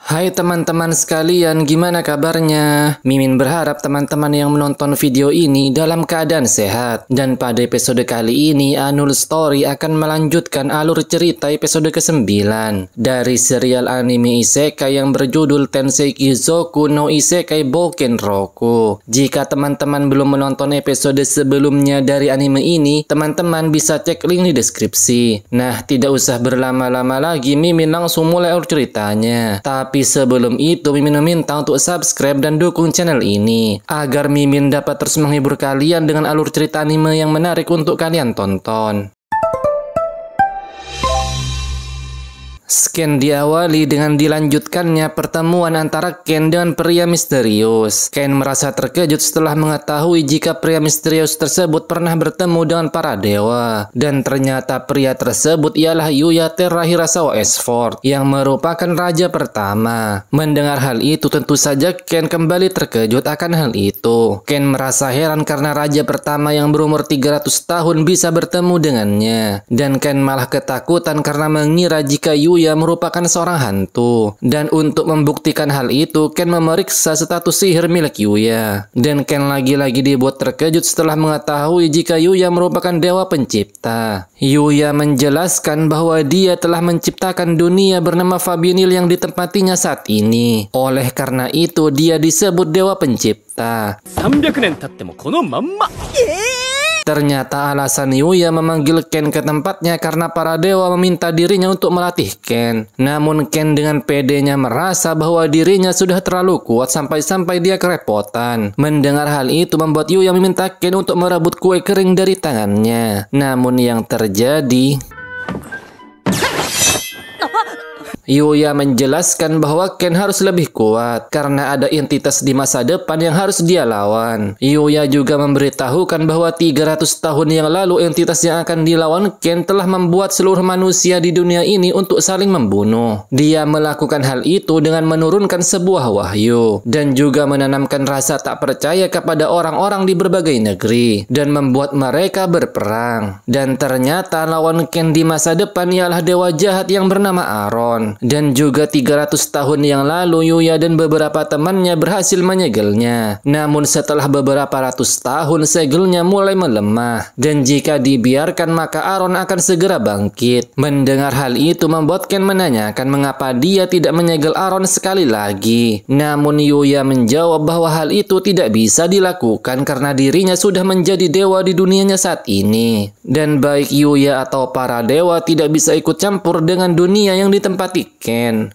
Hai teman-teman sekalian, gimana kabarnya? Mimin berharap teman-teman yang menonton video ini dalam keadaan sehat. Dan pada episode kali ini, Anul Story akan melanjutkan alur cerita episode ke-9 dari serial anime isekai yang berjudul Tensei Kizoku no Isekai Bouken Roku. Jika teman-teman belum menonton episode sebelumnya dari anime ini, teman-teman bisa cek link di deskripsi. Nah, tidak usah berlama-lama lagi, Mimin langsung mulai alur ceritanya. Tapi sebelum itu, Mimin meminta untuk subscribe dan dukung channel ini agar Mimin dapat terus menghibur kalian dengan alur cerita anime yang menarik untuk kalian tonton. Scan diawali dengan dilanjutkannya pertemuan antara Ken dengan pria misterius. Ken merasa terkejut setelah mengetahui jika pria misterius tersebut pernah bertemu dengan para dewa. Dan ternyata pria tersebut ialah Yuya Terra Hirasawa Esford yang merupakan raja pertama. Mendengar hal itu tentu saja Ken kembali terkejut akan hal itu. Ken merasa heran karena raja pertama yang berumur 300 tahun bisa bertemu dengannya. Dan Ken malah ketakutan karena mengira jika Yuya merupakan seorang hantu. Dan untuk membuktikan hal itu, Ken memeriksa status sihir milik Yuya. Dan Ken lagi-lagi dibuat terkejut setelah mengetahui jika Yuya merupakan dewa pencipta. Yuya menjelaskan bahwa dia telah menciptakan dunia bernama Fabinil yang ditempatinya saat ini. Oleh karena itu, dia disebut dewa pencipta. 300年経ってもこのまんま。Ternyata alasan Yuya memanggil Ken ke tempatnya karena para dewa meminta dirinya untuk melatih Ken. Namun Ken dengan pedenya merasa bahwa dirinya sudah terlalu kuat sampai-sampai dia kerepotan. Mendengar hal itu membuat Yuya meminta Ken untuk merebut kue kering dari tangannya. Namun yang terjadi... Yuya menjelaskan bahwa Ken harus lebih kuat karena ada entitas di masa depan yang harus dia lawan. Yuya juga memberitahukan bahwa 300 tahun yang lalu entitas yang akan dilawan Ken telah membuat seluruh manusia di dunia ini untuk saling membunuh. Dia melakukan hal itu dengan menurunkan sebuah wahyu dan juga menanamkan rasa tak percaya kepada orang-orang di berbagai negeri dan membuat mereka berperang. Dan ternyata lawan Ken di masa depan ialah dewa jahat yang bernama Aron. Dan juga 300 tahun yang lalu Yuya dan beberapa temannya berhasil menyegelnya. Namun setelah beberapa ratus tahun segelnya mulai melemah. Dan jika dibiarkan maka Aron akan segera bangkit. Mendengar hal itu membuat Ken menanyakan mengapa dia tidak menyegel Aron sekali lagi. Namun Yuya menjawab bahwa hal itu tidak bisa dilakukan karena dirinya sudah menjadi dewa di dunianya saat ini. Dan baik Yuya atau para dewa tidak bisa ikut campur dengan dunia yang ditempati Ken.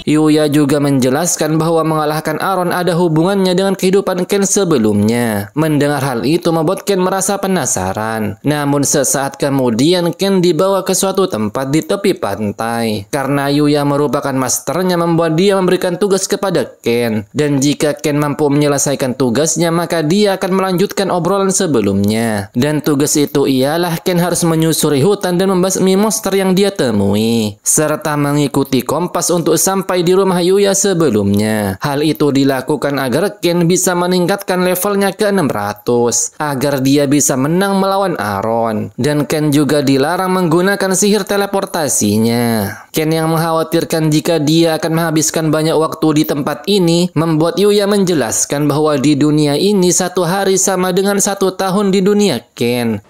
Yuya juga menjelaskan bahwa mengalahkan Aron ada hubungannya dengan kehidupan Ken sebelumnya. Mendengar hal itu membuat Ken merasa penasaran. Namun sesaat kemudian Ken dibawa ke suatu tempat di tepi pantai. Karena Yuya merupakan masternya membuat dia memberikan tugas kepada Ken. Dan jika Ken mampu menyelesaikan tugasnya maka dia akan melanjutkan obrolan sebelumnya. Dan tugas itu ialah Ken harus menyusuri hutan dan membasmi monster yang dia temui. Serta mengikuti kompas untuk sampai di rumah Yuya sebelumnya. Hal itu dilakukan agar Ken bisa meningkatkan levelnya ke 600 agar dia bisa menang melawan Aron. Dan Ken juga dilarang menggunakan sihir teleportasinya. Ken yang mengkhawatirkan jika dia akan menghabiskan banyak waktu di tempat ini membuat Yuya menjelaskan bahwa di dunia ini satu hari sama dengan 1 tahun di dunia Ken.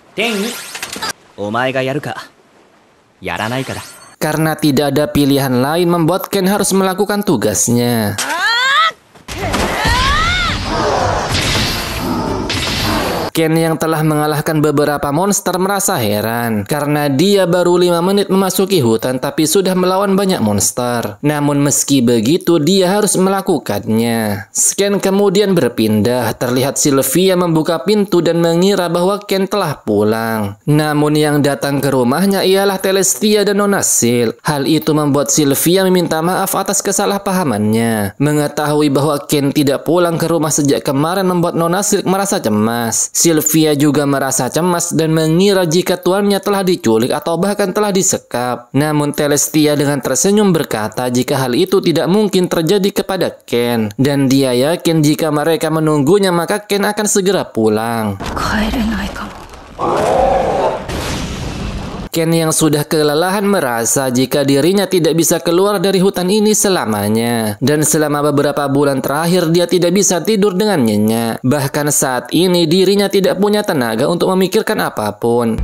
Karena tidak ada pilihan lain membuat Ken harus melakukan tugasnya. Ken yang telah mengalahkan beberapa monster merasa heran karena dia baru 5 menit memasuki hutan tapi sudah melawan banyak monster. Namun meski begitu dia harus melakukannya. Ken kemudian berpindah. Terlihat Sylvia membuka pintu dan mengira bahwa Ken telah pulang. Namun yang datang ke rumahnya ialah Telestia dan Nona Sil. Hal itu membuat Sylvia meminta maaf atas kesalahpahamannya. Mengetahui bahwa Ken tidak pulang ke rumah sejak kemarin membuat Nona Sil merasa cemas. Sylvia juga merasa cemas dan mengira jika tuannya telah diculik atau bahkan telah disekap. Namun Telestia dengan tersenyum berkata jika hal itu tidak mungkin terjadi kepada Ken. Dan dia yakin jika mereka menunggunya maka Ken akan segera pulang. Ken yang sudah kelelahan merasa jika dirinya tidak bisa keluar dari hutan ini selamanya. Dan selama beberapa bulan terakhir dia tidak bisa tidur dengan nyenyak. Bahkan saat ini dirinya tidak punya tenaga untuk memikirkan apapun.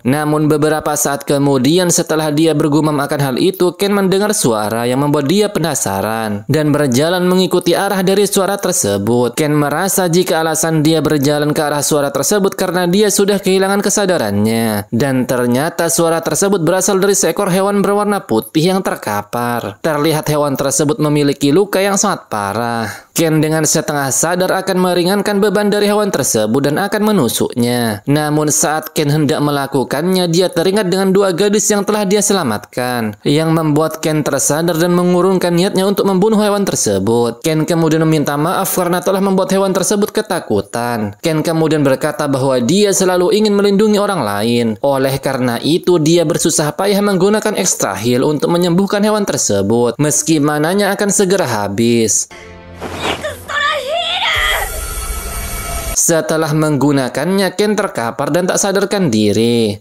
Namun beberapa saat kemudian setelah dia bergumam akan hal itu, Ken mendengar suara yang membuat dia penasaran dan berjalan mengikuti arah dari suara tersebut. Ken merasa jika alasan dia berjalan ke arah suara tersebut karena dia sudah kehilangan kesadarannya. Dan ternyata suara tersebut berasal dari seekor hewan berwarna putih yang terkapar. Terlihat hewan tersebut memiliki luka yang sangat parah. Ken dengan setengah sadar akan meringankan beban dari hewan tersebut dan akan menusuknya. Namun saat Ken hendak melakukannya, dia teringat dengan dua gadis yang telah dia selamatkan, yang membuat Ken tersadar dan mengurungkan niatnya untuk membunuh hewan tersebut. Ken kemudian meminta maaf karena telah membuat hewan tersebut ketakutan. Ken kemudian berkata bahwa dia selalu ingin melindungi orang lain. Oleh karena itu, dia bersusah payah menggunakan extra heal untuk menyembuhkan hewan tersebut, meski mananya akan segera habis. Setelah menggunakannya, Ken terkapar dan tak sadarkan diri.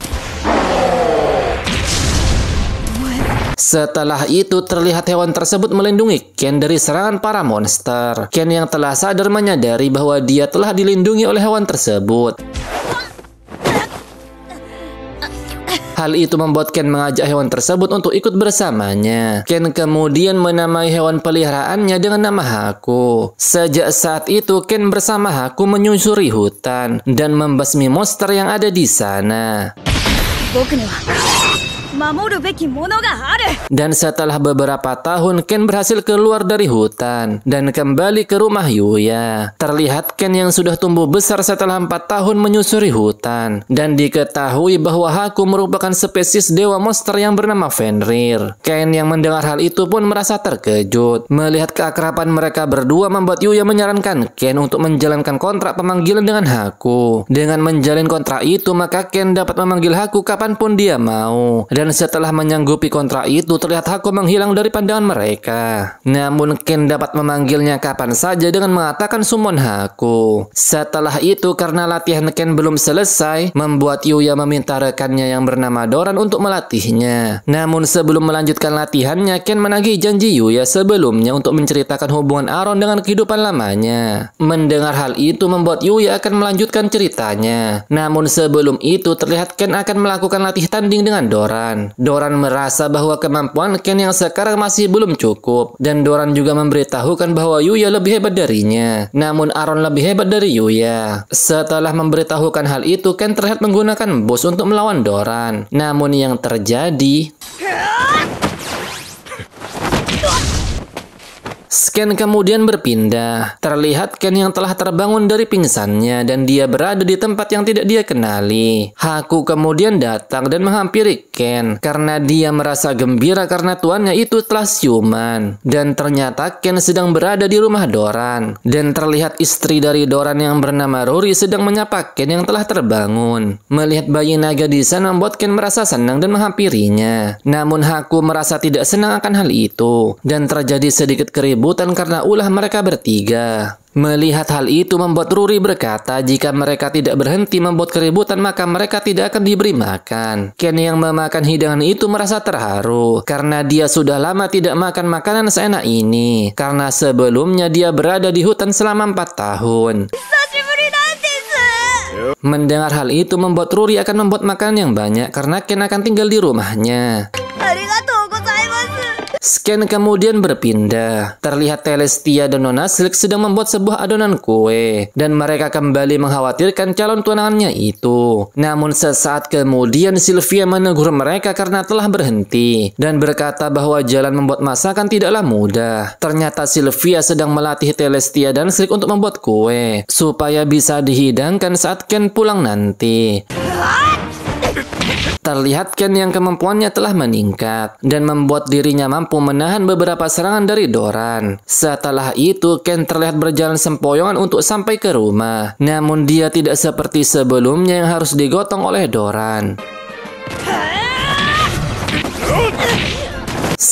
Setelah itu terlihat hewan tersebut melindungi Ken dari serangan para monster. Ken yang telah sadar menyadari bahwa dia telah dilindungi oleh hewan tersebut. Hal itu membuat Ken mengajak hewan tersebut untuk ikut bersamanya. Ken kemudian menamai hewan peliharaannya dengan nama Haku. Sejak saat itu, Ken bersama Haku menyusuri hutan dan membasmi monster yang ada di sana. Dan setelah beberapa tahun, Ken berhasil keluar dari hutan dan kembali ke rumah Yuya. Terlihat Ken yang sudah tumbuh besar setelah 4 tahun menyusuri hutan. Dan diketahui bahwa Haku merupakan spesies dewa monster yang bernama Fenrir. Ken yang mendengar hal itu pun merasa terkejut. Melihat keakraban mereka berdua membuat Yuya menyarankan Ken untuk menjalankan kontrak pemanggilan dengan Haku. Dengan menjalin kontrak itu, maka Ken dapat memanggil Haku kapanpun dia mau. Dan setelah menyanggupi kontrak itu, terlihat Haku menghilang dari pandangan mereka. Namun Ken dapat memanggilnya kapan saja dengan mengatakan summon Haku. Setelah itu, karena latihan Ken belum selesai, membuat Yuya meminta rekannya yang bernama Doran untuk melatihnya. Namun sebelum melanjutkan latihannya, Ken menagih janji Yuya sebelumnya untuk menceritakan hubungan Aaron dengan kehidupan lamanya. Mendengar hal itu membuat Yuya akan melanjutkan ceritanya. Namun sebelum itu terlihat Ken akan melakukan latih tanding dengan Doran. Doran merasa bahwa kemampuan Ken yang sekarang masih belum cukup, dan Doran juga memberitahukan bahwa Yuya lebih hebat darinya. Namun Aaron lebih hebat dari Yuya. Setelah memberitahukan hal itu, Ken terlihat menggunakan bos untuk melawan Doran. Namun yang terjadi, Ken kemudian berpindah. Terlihat Ken yang telah terbangun dari pingsannya dan dia berada di tempat yang tidak dia kenali. Haku kemudian datang dan menghampiri Ken karena dia merasa gembira karena tuannya itu telah siuman. Dan ternyata Ken sedang berada di rumah Doran. Dan terlihat istri dari Doran yang bernama Rory sedang menyapa Ken yang telah terbangun. Melihat bayi naga di sana membuat Ken merasa senang dan menghampirinya. Namun Haku merasa tidak senang akan hal itu. Dan terjadi sedikit keributan karena ulah mereka bertiga. Melihat hal itu membuat Rory berkata jika mereka tidak berhenti membuat keributan maka mereka tidak akan diberi makan. Ken yang memakan hidangan itu merasa terharu karena dia sudah lama tidak makan makanan seenak ini. Karena sebelumnya dia berada di hutan selama 4 tahun. Mendengar hal itu membuat Rory akan membuat makanan yang banyak karena Ken akan tinggal di rumahnya. Ken kemudian berpindah. Terlihat Telestia dan Nona Silk sedang membuat sebuah adonan kue. Dan mereka kembali mengkhawatirkan calon tunangannya itu. Namun sesaat kemudian Sylvia menegur mereka karena telah berhenti. Dan berkata bahwa jalan membuat masakan tidaklah mudah. Ternyata Sylvia sedang melatih Telestia dan Silk untuk membuat kue. Supaya bisa dihidangkan saat Ken pulang nanti. Terlihat Ken yang kemampuannya telah meningkat dan membuat dirinya mampu menahan beberapa serangan dari Doran. Setelah itu Ken terlihat berjalan sempoyongan untuk sampai ke rumah. Namun dia tidak seperti sebelumnya yang harus digotong oleh Doran.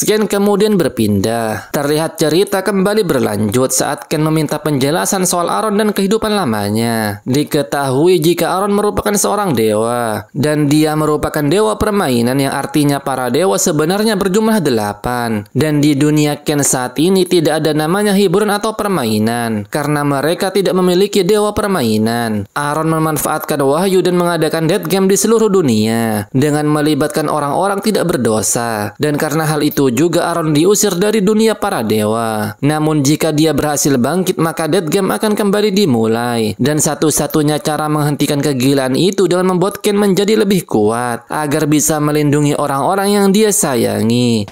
alias Ken kemudian berpindah. Terlihat cerita kembali berlanjut saat Ken meminta penjelasan soal Aaron dan kehidupan lamanya. Diketahui jika Aaron merupakan seorang dewa, dan dia merupakan dewa permainan yang artinya para dewa sebenarnya berjumlah 8. Dan di dunia Ken saat ini tidak ada namanya hiburan atau permainan, karena mereka tidak memiliki dewa permainan. Aaron memanfaatkan wahyu dan mengadakan death game di seluruh dunia dengan melibatkan orang-orang tidak berdosa, dan karena hal itu juga Aaron diusir dari dunia para dewa. Namun jika dia berhasil bangkit, maka death game akan kembali dimulai, dan satu-satunya cara menghentikan kegilaan itu dengan membuat Ken menjadi lebih kuat agar bisa melindungi orang-orang yang dia sayangi.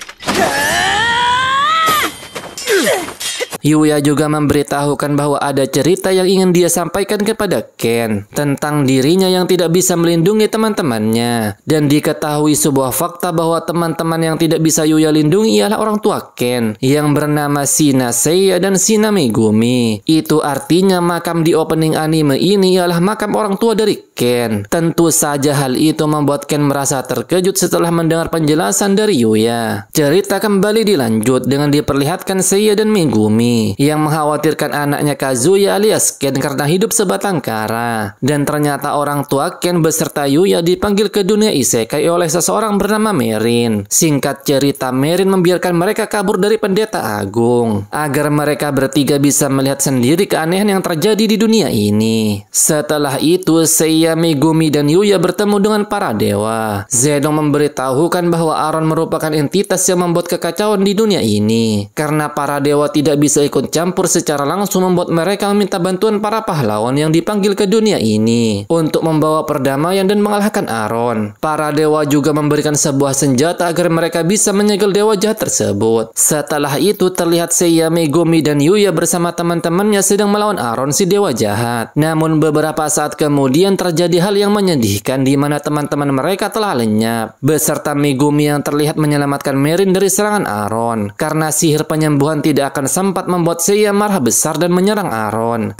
Yuya juga memberitahukan bahwa ada cerita yang ingin dia sampaikan kepada Ken tentang dirinya yang tidak bisa melindungi teman-temannya. Dan diketahui sebuah fakta bahwa teman-teman yang tidak bisa Yuya lindungi ialah orang tua Ken yang bernama Shina Seiya dan Shina Megumi. Itu artinya makam di opening anime ini ialah makam orang tua dari Ken. Tentu saja hal itu membuat Ken merasa terkejut setelah mendengar penjelasan dari Yuya. Cerita kembali dilanjut dengan diperlihatkan Seiya dan Megumi yang mengkhawatirkan anaknya Kazuya alias Ken karena hidup sebatang kara. Dan ternyata orang tua Ken beserta Yuya dipanggil ke dunia isekai oleh seseorang bernama Merin. Singkat cerita, Merin membiarkan mereka kabur dari pendeta agung agar mereka bertiga bisa melihat sendiri keanehan yang terjadi di dunia ini. Setelah itu, Seiya, Megumi, dan Yuya bertemu dengan para dewa. Zedong memberitahukan bahwa Aaron merupakan entitas yang membuat kekacauan di dunia ini. Karena para dewa tidak bisa ikut campur secara langsung, membuat mereka meminta bantuan para pahlawan yang dipanggil ke dunia ini untuk membawa perdamaian dan mengalahkan Aaron. Para dewa juga memberikan sebuah senjata agar mereka bisa menyegel dewa jahat tersebut. Setelah itu terlihat Seiya, Megumi, dan Yuya bersama teman-temannya sedang melawan Aaron, si dewa jahat. Namun beberapa saat kemudian terjadi hal yang menyedihkan di mana teman-teman mereka telah lenyap beserta Megumi yang terlihat menyelamatkan Merin dari serangan Aaron. Karena sihir penyembuhan tidak akan sempat membuat Seiya marah besar dan menyerang Aaron.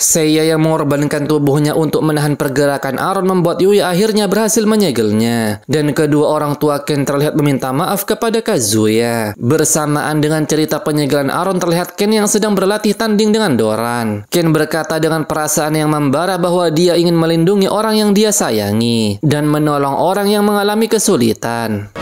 Seiya yang mengorbankan tubuhnya untuk menahan pergerakan Aaron membuat Yuya akhirnya berhasil menyegelnya. Dan kedua orang tua Ken terlihat meminta maaf kepada Kazuya. Bersamaan dengan cerita penyegelan Aaron, terlihat Ken yang sedang berlatih tanding dengan Doran. Ken berkata dengan perasaan yang membara bahwa dia ingin melindungi orang yang dia sayangi dan menolong orang yang mengalami kesulitan.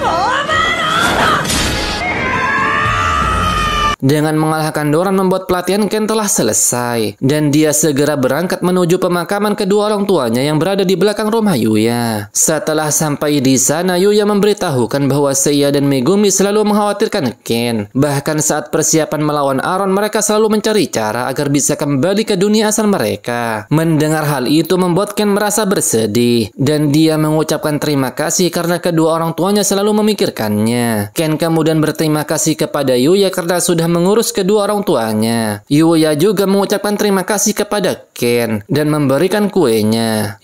Dengan mengalahkan Doran membuat pelatihan Ken telah selesai, dan dia segera berangkat menuju pemakaman kedua orang tuanya yang berada di belakang rumah Yuya. Setelah sampai di sana, Yuya memberitahukan bahwa Seiya dan Megumi selalu mengkhawatirkan Ken. Bahkan saat persiapan melawan Aaron, mereka selalu mencari cara agar bisa kembali ke dunia asal mereka. Mendengar hal itu membuat Ken merasa bersedih, dan dia mengucapkan terima kasih karena kedua orang tuanya selalu memikirkannya. Ken kemudian berterima kasih kepada Yuya karena sudah mengurus kedua orang tuanya. Yuya juga mengucapkan terima kasih kepada Ken dan memberikan kuenya.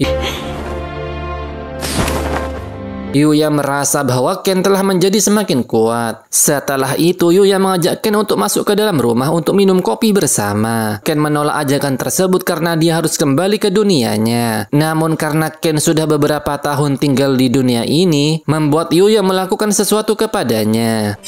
Yuya merasa bahwa Ken telah menjadi semakin kuat. Setelah itu, Yuya mengajak Ken untuk masuk ke dalam rumah untuk minum kopi bersama. Ken menolak ajakan tersebut karena dia harus kembali ke dunianya. Namun karena Ken sudah beberapa tahun tinggal di dunia ini, membuat Yuya melakukan sesuatu kepadanya.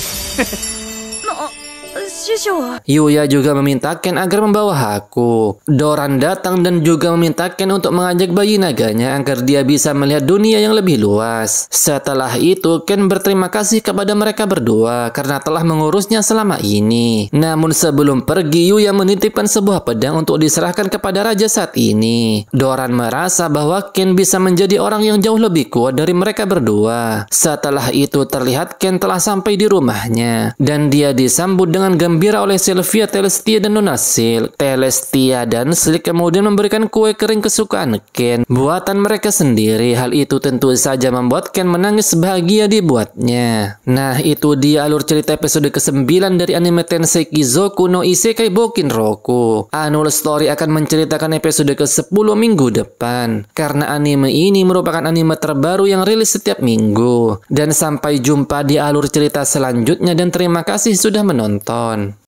Yuya juga meminta Ken agar membawa Haku. Doran datang dan juga meminta Ken untuk mengajak bayi naganya agar dia bisa melihat dunia yang lebih luas. Setelah itu, Ken berterima kasih kepada mereka berdua karena telah mengurusnya selama ini. Namun sebelum pergi, Yuya menitipkan sebuah pedang untuk diserahkan kepada raja saat ini. Doran merasa bahwa Ken bisa menjadi orang yang jauh lebih kuat dari mereka berdua. Setelah itu terlihat Ken telah sampai di rumahnya, dan dia disambut dengan gembira oleh Sylvia, Telestia, dan Nona Silk. Telestia dan Silk kemudian memberikan kue kering kesukaan Ken buatan mereka sendiri. Hal itu tentu saja membuat Ken menangis bahagia dibuatnya. Nah, itu dia alur cerita episode ke-9 dari anime Tensei Kizoku no Isekai Bokin Roku. Annual Story akan menceritakan episode ke-10 minggu depan, karena anime ini merupakan anime terbaru yang rilis setiap minggu. Dan sampai jumpa di alur cerita selanjutnya, dan terima kasih sudah menonton.